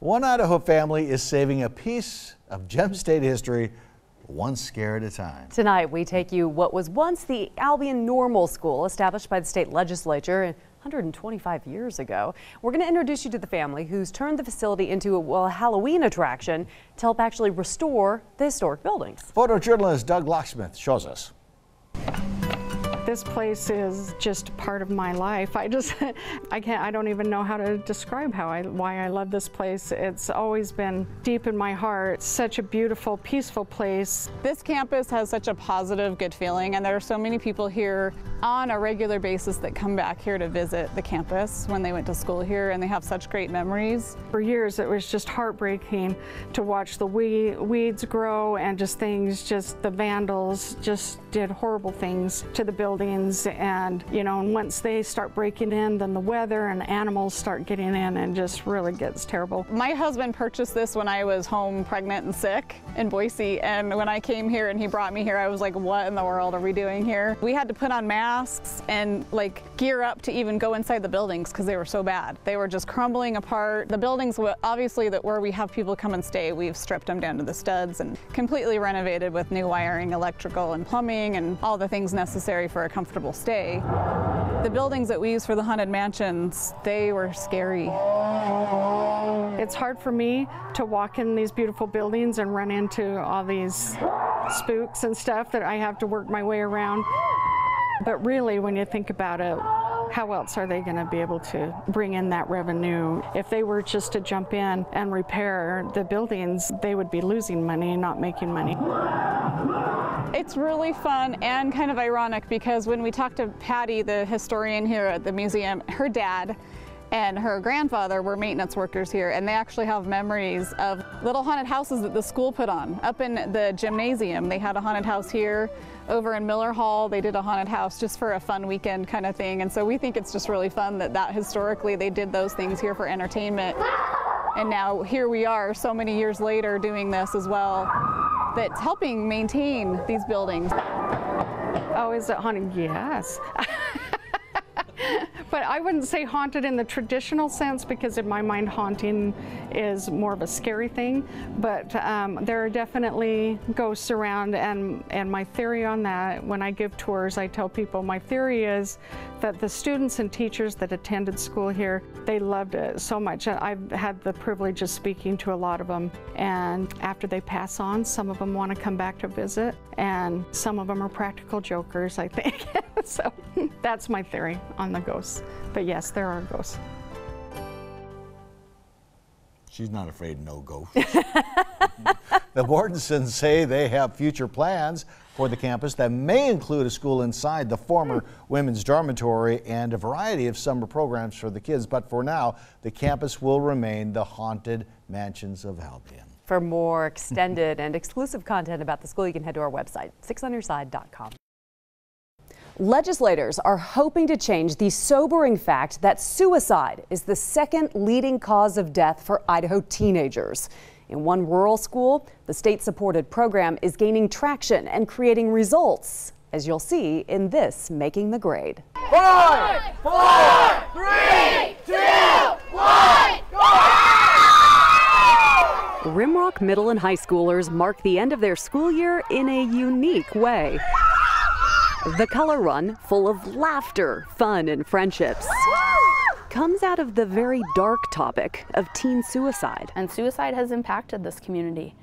One Idaho family is saving a piece of Gem State history one scare at a time. Tonight, we take you what was once the Albion Normal School, established by the state legislature 125 years ago. We're going to introduce you to the family who's turned the facility into a Halloween attraction to help actually restore the historic buildings. Photojournalist Doug Locksmith shows us. This place is just part of my life. I don't even know how to describe why I love this place. It's always been deep in my heart. It's such a beautiful, peaceful place. This campus has such a positive, good feeling, and there are so many people here on a regular basis that come back here to visit the campus when they went to school here, and they have such great memories. For years, it was just heartbreaking to watch the weeds grow and the vandals just did horrible things to the buildings. And once they start breaking in, then the weather and animals start getting in and just really gets terrible. My husband purchased this when I was home pregnant and sick in Boise, and when I came here and he brought me here, I was like, what in the world are we doing here? We had to put on masks and gear up to even go inside the buildings because they were so bad. They were just crumbling apart. The buildings, obviously, where we have people come and stay, we've stripped them down to the studs and completely renovated with new wiring, electrical and plumbing and all the things necessary for a comfortable stay. The buildings that we use for the haunted mansions, they were scary. It's hard for me to walk in these beautiful buildings and run into all these spooks and stuff that I have to work my way around. But really, when you think about it, how else are they going to be able to bring in that revenue? If they were just to jump in and repair the buildings, they would be losing money, not making money. It's really fun and kind of ironic because when we talked to Patty, the historian here at the museum, her dad and her grandfather were maintenance workers here, and they actually have memories of little haunted houses that the school put on. Up in the gymnasium, they had a haunted house here. Over in Miller Hall, they did a haunted house just for a fun weekend kind of thing. And so we think it's just really fun that historically they did those things here for entertainment. And now here we are so many years later doing this as well, that's helping maintain these buildings. Oh, is it haunted? Yes. But I wouldn't say haunted in the traditional sense because in my mind haunting is more of a scary thing. But there are definitely ghosts around, and my theory on that, when I give tours, I tell people my theory is that the students and teachers that attended school here, they loved it so much. I've had the privilege of speaking to a lot of them, and after they pass on, some of them want to come back to visit, and some of them are practical jokers, I think. So that's my theory on the ghosts. But yes, there are ghosts. She's not afraid of no ghosts. The Mortensons say they have future plans for the campus that may include a school inside the former women's dormitory and a variety of summer programs for the kids. But for now, the campus will remain the haunted mansions of Albion. For more extended and exclusive content about the school, you can head to our website, 6onderside.com. Legislators are hoping to change the sobering fact that suicide is the second leading cause of death for Idaho teenagers. In one rural school, the state-supported program is gaining traction and creating results, as you'll see in this Making the Grade. 5, 4, 3, 2, 1, go! Rimrock Middle and High Schoolers mark the end of their school year in a unique way. The color run, full of laughter, fun, and friendships, comes out of the very dark topic of teen suicide. And suicide has impacted this community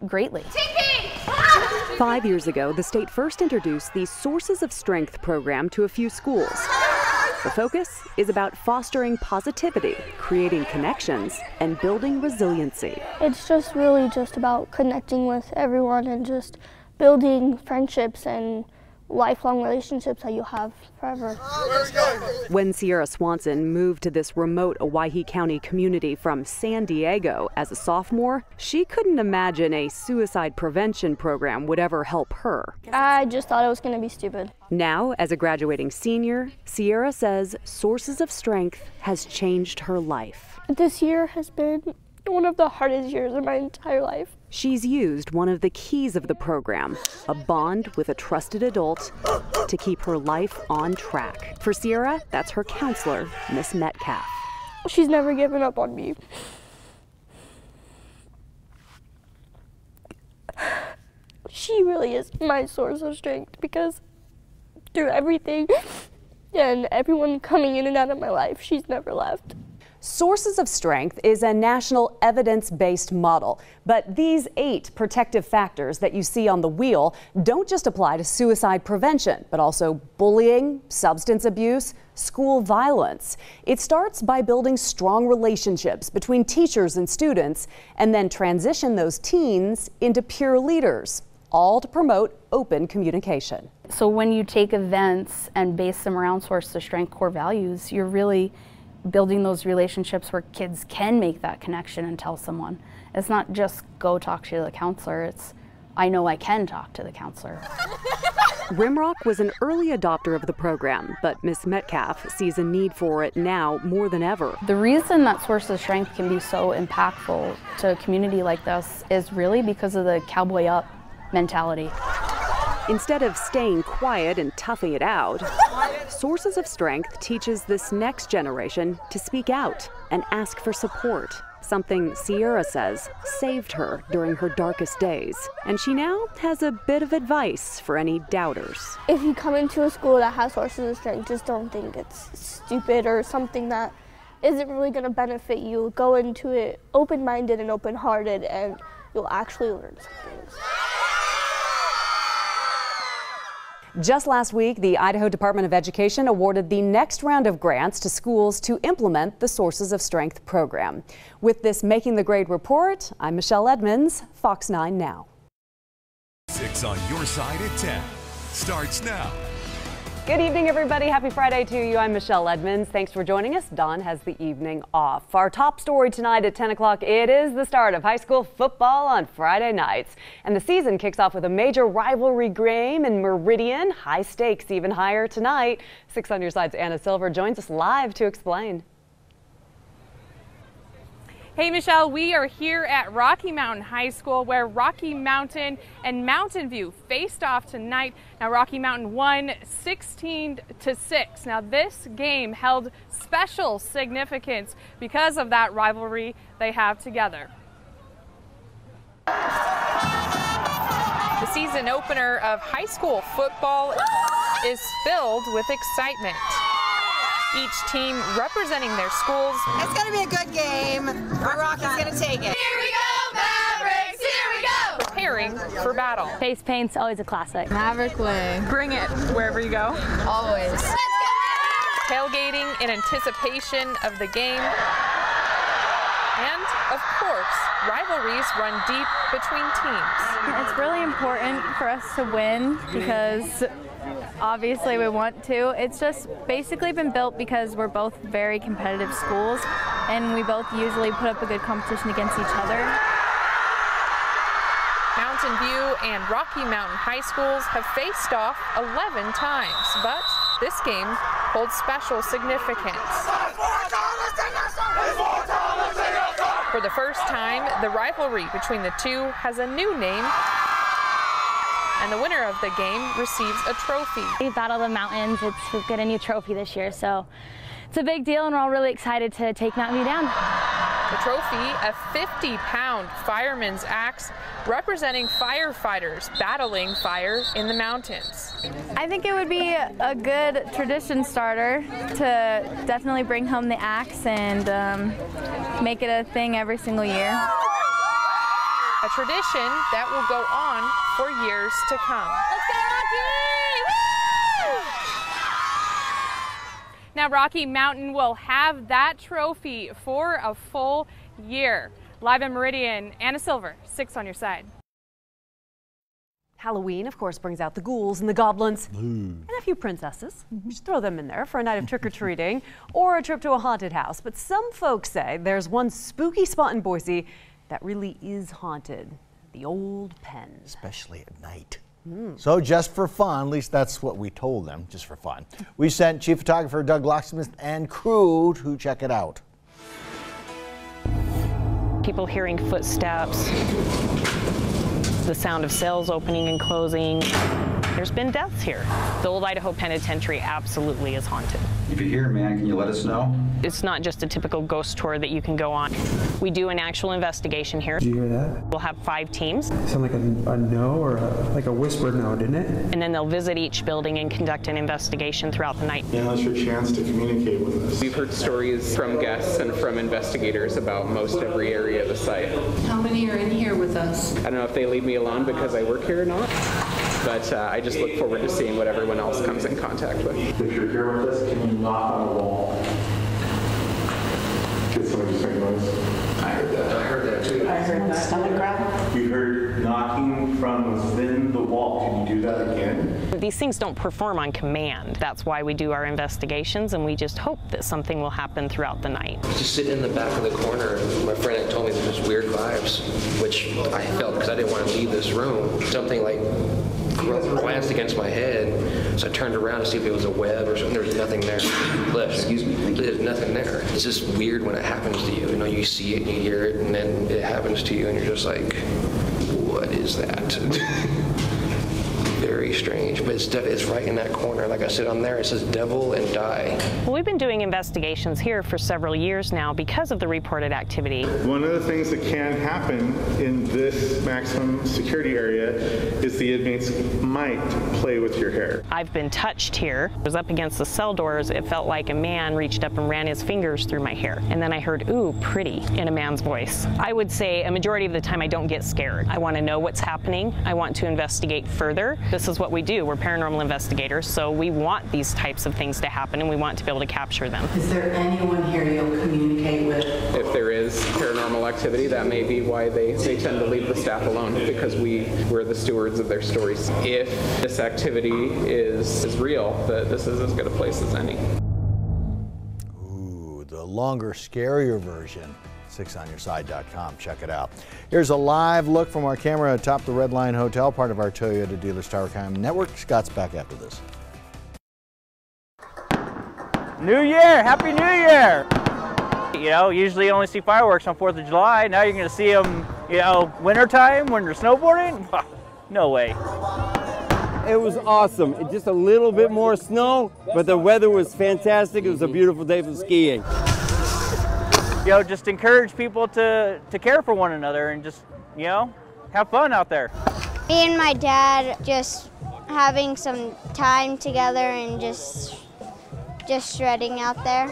greatly. 5 years ago, the state first introduced the Sources of Strength program to a few schools. The focus is about fostering positivity, creating connections, and building resiliency. It's just really just about connecting with everyone and just building friendships and lifelong relationships that you'll have forever. When Sierra Swanson moved to this remote Owyhee County community from San Diego as a sophomore, she couldn't imagine a suicide prevention program would ever help her. I just thought it was going to be stupid. Now, as a graduating senior, Sierra says Sources of Strength has changed her life. This year has been one of the hardest years of my entire life. She's used one of the keys of the program, a bond with a trusted adult, to keep her life on track. For Sierra, that's her counselor, Miss Metcalf. She's never given up on me. she really is my source of strength, because through everything and everyone coming in and out of my life, she's never left. Sources of Strength is a national evidence-based model, but these 8 protective factors that you see on the wheel don't just apply to suicide prevention, but also bullying, substance abuse, school violence. It starts by building strong relationships between teachers and students, and then transition those teens into peer leaders, all to promote open communication. So when you take events and base them around Sources of Strength core values, you're really building those relationships where kids can make that connection and tell someone. It's not just go talk to the counselor, it's I know I can talk to the counselor. Rimrock was an early adopter of the program, but Ms. Metcalf sees a need for it now more than ever. The reason that Sources of Strength can be so impactful to a community like this is really because of the cowboy up mentality. Instead of staying quiet and toughing it out, Sources of Strength teaches this next generation to speak out and ask for support, something Sierra says saved her during her darkest days. And she now has a bit of advice for any doubters. If you come into a school that has Sources of Strength, just don't think it's stupid or something that isn't really going to benefit you. Go into it open-minded and open-hearted, and you'll actually learn some things. Just last week, the Idaho Department of Education awarded the next round of grants to schools to implement the Sources of Strength program. With this Making the Grade report, I'm Michelle Edmonds, Fox 9 Now. 6 on your side at 10 starts now. Good evening, everybody. Happy Friday to you. I'm Michelle Edmonds. Thanks for joining us. Dawn has the evening off. Our top story tonight at 10 o'clock, it is the start of high school football on Friday nights. And the season kicks off with a major rivalry game in Meridian. High stakes even higher tonight. 6 on your side's Anna Silver joins us live to explain. Hey Michelle, we are here at Rocky Mountain High School where Rocky Mountain and Mountain View faced off tonight. Now Rocky Mountain won 16-6. Now this game held special significance because of that rivalry they have together. The season opener of high school football is filled with excitement. Each team representing their schools. It's going to be a good game. Our Rocky's going to take it. Here we go, Mavericks! Here we go! Preparing for battle. Face paint's always a classic. Maverick way. Bring it wherever you go. Always. Tailgating in anticipation of the game. And, of course, rivalries run deep between teams. It's really important for us to win because obviously we want to. It's just basically been built because we're both very competitive schools and we both usually put up a good competition against each other. Mountain View and Rocky Mountain High Schools have faced off 11 times, but this game holds special significance. For the first time, the rivalry between the two has a new name, and the winner of the game receives a trophy. We battle the mountains. We'll get a new trophy this year, so it's a big deal, and we're all really excited to take Mountain View down. The trophy, a 50-pound fireman's axe representing firefighters battling fire in the mountains. I think it would be a good tradition starter to definitely bring home the axe and make it a thing every single year. A tradition that will go on for years to come. Let's go, Rocky! Woo! Now Rocky Mountain will have that trophy for a full year. Live in Meridian, Anna Silver, 6 on your side. Halloween, of course, brings out the ghouls and the goblins and a few princesses. Just throw them in there for a night of trick-or-treating or a trip to a haunted house. But some folks say there's one spooky spot in Boise that really is haunted, the old pen. Especially at night. So just for fun, at least that's what we told them, just for fun. We sent Chief Photographer Doug Locksmith and crew to check it out. People hearing footsteps, the sound of cells opening and closing. There's been deaths here. The old Idaho Penitentiary absolutely is haunted. If you're here, man, can you let us know? It's not just a typical ghost tour that you can go on. We do an actual investigation here. Did you hear that? We'll have 5 teams. It sounded like a no or like a whispered no, didn't it? And then they'll visit each building and conduct an investigation throughout the night. Now it's your chance to communicate with us. We've heard stories from guests and from investigators about most every area of the site. How many are in here with us? I don't know if they leave me alone because I work here or not, but I just look forward to seeing what everyone else comes in contact with. If you're here with us, can you knock on the wall? Did somebody just make noise? I heard that. I heard that too. I heard that. Stomach grab? You heard knocking from within the wall. Can you do that again? These things don't perform on command. That's why we do our investigations, and we just hope that something will happen throughout the night. Just sitting in the back of the corner, and my friend had told me there's just weird vibes, which I felt because I didn't want to leave this room. Something like glanced against my head, so I turned around to see if it was a web or something. There was nothing there. Excuse me. There's nothing there. It's just weird when it happens to you. You know, you see it and you hear it, and then it happens to you, and you're just like, what is that? Very strange, but it's right in that corner. Like I said on there, it says devil and die. Well, we've been doing investigations here for several years now because of the reported activity. One of the things that can happen in this maximum security area is the inmates might play with your hair. I've been touched here. I was up against the cell doors. It felt like a man reached up and ran his fingers through my hair. And then I heard, ooh, pretty, in a man's voice. I would say a majority of the time I don't get scared. I want to know what's happening. I want to investigate further. This is what we do. We're paranormal investigators, so we want these types of things to happen, and we want to be able to capture them. Is there anyone here you'll communicate with? If there is paranormal activity, that may be why they tend to leave the staff alone, because we're the stewards of their stories. If this activity is real, this is as good a place as any. Ooh, the longer, scarier version. 6onyourside.com. Check it out. Here's a live look from our camera atop the Red Line Hotel, part of our Toyota Dealers Tower Cam Network. Scott's back after this. New Year! Happy New Year! You know, usually you only see fireworks on 4th of July. Now you're going to see them, you know, wintertime when you're snowboarding? No way. It was awesome. Just a little bit more snow, but the weather was fantastic. It was a beautiful day for skiing. You know, just encourage people to care for one another and just, you know, have fun out there. Me and my dad just having some time together and just shredding out there.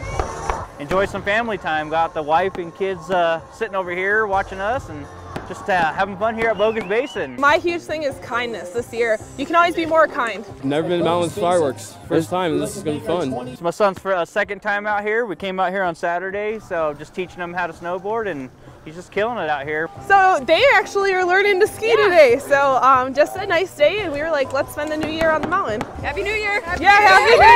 Enjoy some family time. Got the wife and kids sitting over here watching us and just having fun here at Bogus Basin. My huge thing is kindness this year. You can always be more kind. Never been to Mountains Fireworks. First time, and this is going to be fun. It's my son's second time out here. We came out here on Saturday, so just teaching him how to snowboard, and he's just killing it out here. So they actually are learning to ski today, so just a nice day, and we were like, let's spend the new year on the mountain. Happy New Year! Happy New Year!